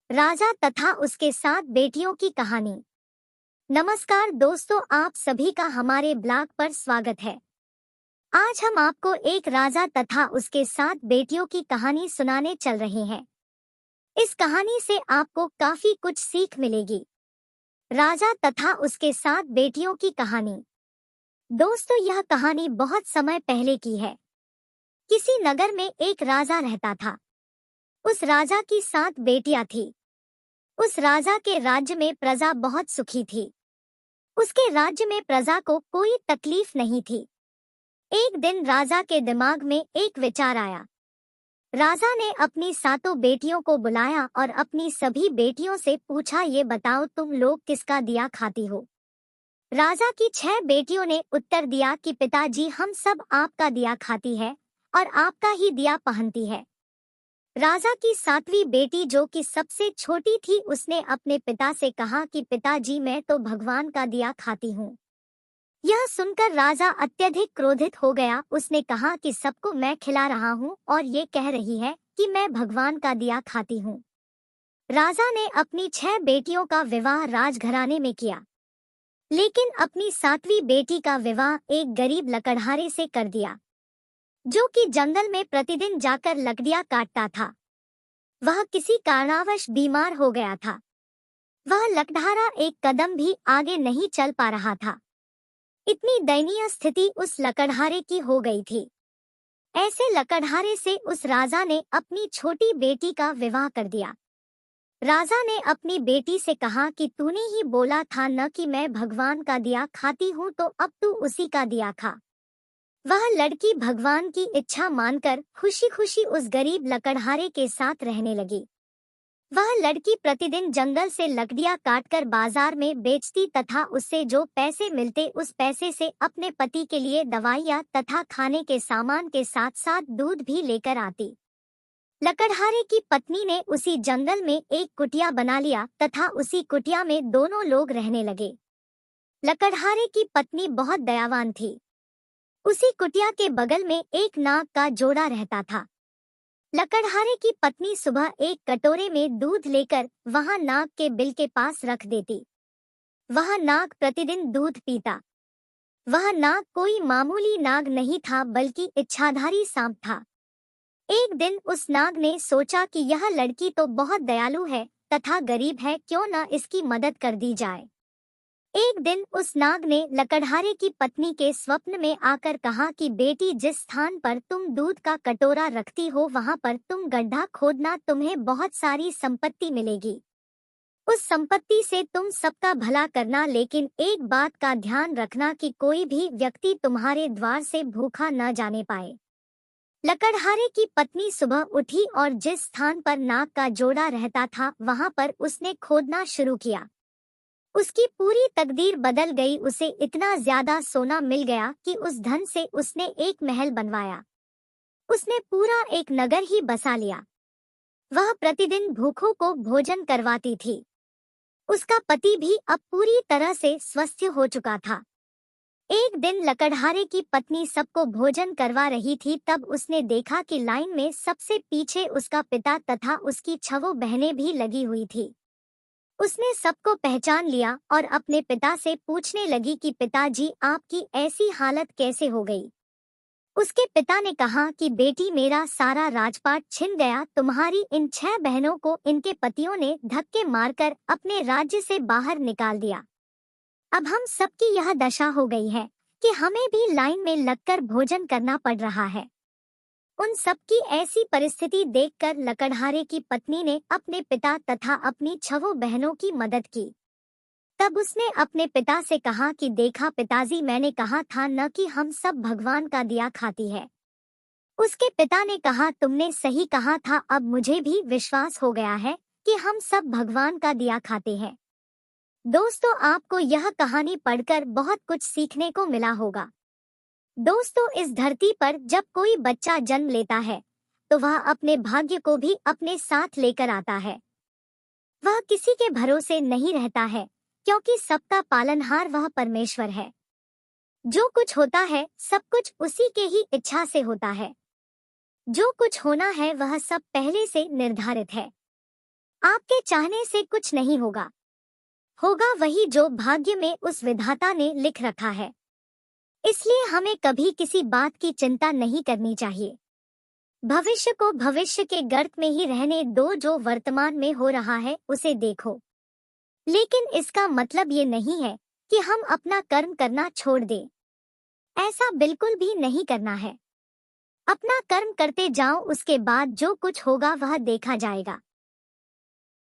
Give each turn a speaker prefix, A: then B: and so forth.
A: राजा तथा उसके 7 बेटियों की कहानी। नमस्कार दोस्तों, आप सभी का हमारे ब्लॉग पर स्वागत है। आज हम आपको एक राजा तथा उसके 7 बेटियों की कहानी सुनाने चल रहे हैं। इस कहानी से आपको काफी कुछ सीख मिलेगी। राजा तथा उसके 7 बेटियों की कहानी। दोस्तों, यह कहानी बहुत समय पहले की है। किसी नगर में एक राजा रहता था। उस राजा की 7 बेटियां थी। उस राजा के राज्य में प्रजा बहुत सुखी थी। उसके राज्य में प्रजा को कोई तकलीफ नहीं थी। एक दिन राजा के दिमाग में एक विचार आया। राजा ने अपनी 7 बेटियों को बुलाया और अपनी सभी बेटियों से पूछा, ये बताओ तुम लोग किसका दिया खाती हो। राजा की 6 बेटियों ने उत्तर दिया कि पिताजी, हम सब आपका दिया खाती है और आपका ही दिया पहनती है। राजा की 7वीं बेटी, जो कि सबसे छोटी थी, उसने अपने पिता से कहा कि पिताजी, मैं तो भगवान का दिया खाती हूँ। यह सुनकर राजा अत्यधिक क्रोधित हो गया। उसने कहा कि सबको मैं खिला रहा हूँ और ये कह रही है कि मैं भगवान का दिया खाती हूँ। राजा ने अपनी 6 बेटियों का विवाह राजघराने में किया, लेकिन अपनी 7वीं बेटी का विवाह एक गरीब लकड़हारे से कर दिया, जो कि जंगल में प्रतिदिन जाकर लकड़ियां काटता था। वह किसी कारणवश बीमार हो गया था। वह लकड़हारा एक कदम भी आगे नहीं चल पा रहा था। इतनी दयनीय स्थिति उस लकड़हारे की हो गई थी। ऐसे लकड़हारे से उस राजा ने अपनी छोटी बेटी का विवाह कर दिया। राजा ने अपनी बेटी से कहा कि तूने ही बोला था न कि मैं भगवान का दिया खाती हूँ, तो अब तू उसी का दिया खा। वह लड़की भगवान की इच्छा मानकर खुशी खुशी उस गरीब लकड़हारे के साथ रहने लगी। वह लड़की प्रतिदिन जंगल से लकड़ियां काटकर बाजार में बेचती तथा उससे जो पैसे मिलते उस पैसे से अपने पति के लिए दवाइयां तथा खाने के सामान के साथ साथ दूध भी लेकर आती। लकड़हारे की पत्नी ने उसी जंगल में एक कुटिया बना लिया तथा उसी कुटिया में दोनों लोग रहने लगे। लकड़हारे की पत्नी बहुत दयावान थी। उसी कुटिया के बगल में एक नाग का जोड़ा रहता था। लकड़हारे की पत्नी सुबह एक कटोरे में दूध लेकर वहां नाग के बिल के पास रख देती। वह नाग प्रतिदिन दूध पीता। वह नाग कोई मामूली नाग नहीं था, बल्कि इच्छाधारी सांप था। एक दिन उस नाग ने सोचा कि यह लड़की तो बहुत दयालु है तथा गरीब है, क्यों न इसकी मदद कर दी जाए। एक दिन उस नाग ने लकड़हारे की पत्नी के स्वप्न में आकर कहा कि बेटी, जिस स्थान पर तुम दूध का कटोरा रखती हो वहां पर तुम गड्ढा खोदना, तुम्हें बहुत सारी संपत्ति मिलेगी। उस संपत्ति से तुम सबका भला करना, लेकिन एक बात का ध्यान रखना कि कोई भी व्यक्ति तुम्हारे द्वार से भूखा न जाने पाए। लकड़हारे की पत्नी सुबह उठी और जिस स्थान पर नाग का जोड़ा रहता था वहां पर उसने खोदना शुरू किया। उसकी पूरी तकदीर बदल गई। उसे इतना ज्यादा सोना मिल गया कि उस धन से उसने एक महल बनवाया। उसने पूरा एक नगर ही बसा लिया। वह प्रतिदिन भूखों को भोजन करवाती थी। उसका पति भी अब पूरी तरह से स्वस्थ हो चुका था। एक दिन लकड़हारे की पत्नी सबको भोजन करवा रही थी, तब उसने देखा कि लाइन में सबसे पीछे उसका पिता तथा उसकी 6 बहनें भी लगी हुई थी। उसने सबको पहचान लिया और अपने पिता से पूछने लगी कि पिताजी, आपकी ऐसी हालत कैसे हो गई। उसके पिता ने कहा कि बेटी, मेरा सारा राजपाट छिन गया। तुम्हारी इन 6 बहनों को इनके पतियों ने धक्के मारकर अपने राज्य से बाहर निकाल दिया। अब हम सबकी यह दशा हो गई है कि हमें भी लाइन में लगकर भोजन करना पड़ रहा है। उन सबकी ऐसी परिस्थिति देखकर लकड़हारे की पत्नी ने अपने पिता तथा अपनी 6 बहनों की मदद की। तब उसने अपने पिता से कहा कि देखा पिताजी, मैंने कहा था न कि हम सब भगवान का दिया खाती है। उसके पिता ने कहा, तुमने सही कहा था, अब मुझे भी विश्वास हो गया है कि हम सब भगवान का दिया खाते हैं। दोस्तों, आपको यह कहानी पढ़कर बहुत कुछ सीखने को मिला होगा। दोस्तों, इस धरती पर जब कोई बच्चा जन्म लेता है तो वह अपने भाग्य को भी अपने साथ लेकर आता है। वह किसी के भरोसे नहीं रहता है, क्योंकि सबका पालनहार वह परमेश्वर है। जो कुछ होता है सब कुछ उसी के ही इच्छा से होता है। जो कुछ होना है वह सब पहले से निर्धारित है। आपके चाहने से कुछ नहीं होगा, होगा वही जो भाग्य में उस विधाता ने लिख रखा है। इसलिए हमें कभी किसी बात की चिंता नहीं करनी चाहिए। भविष्य को भविष्य के गर्त में ही रहने दो, जो वर्तमान में हो रहा है उसे देखो। लेकिन इसका मतलब ये नहीं है कि हम अपना कर्म करना छोड़ दें। ऐसा बिल्कुल भी नहीं करना है। अपना कर्म करते जाओ, उसके बाद जो कुछ होगा वह देखा जाएगा।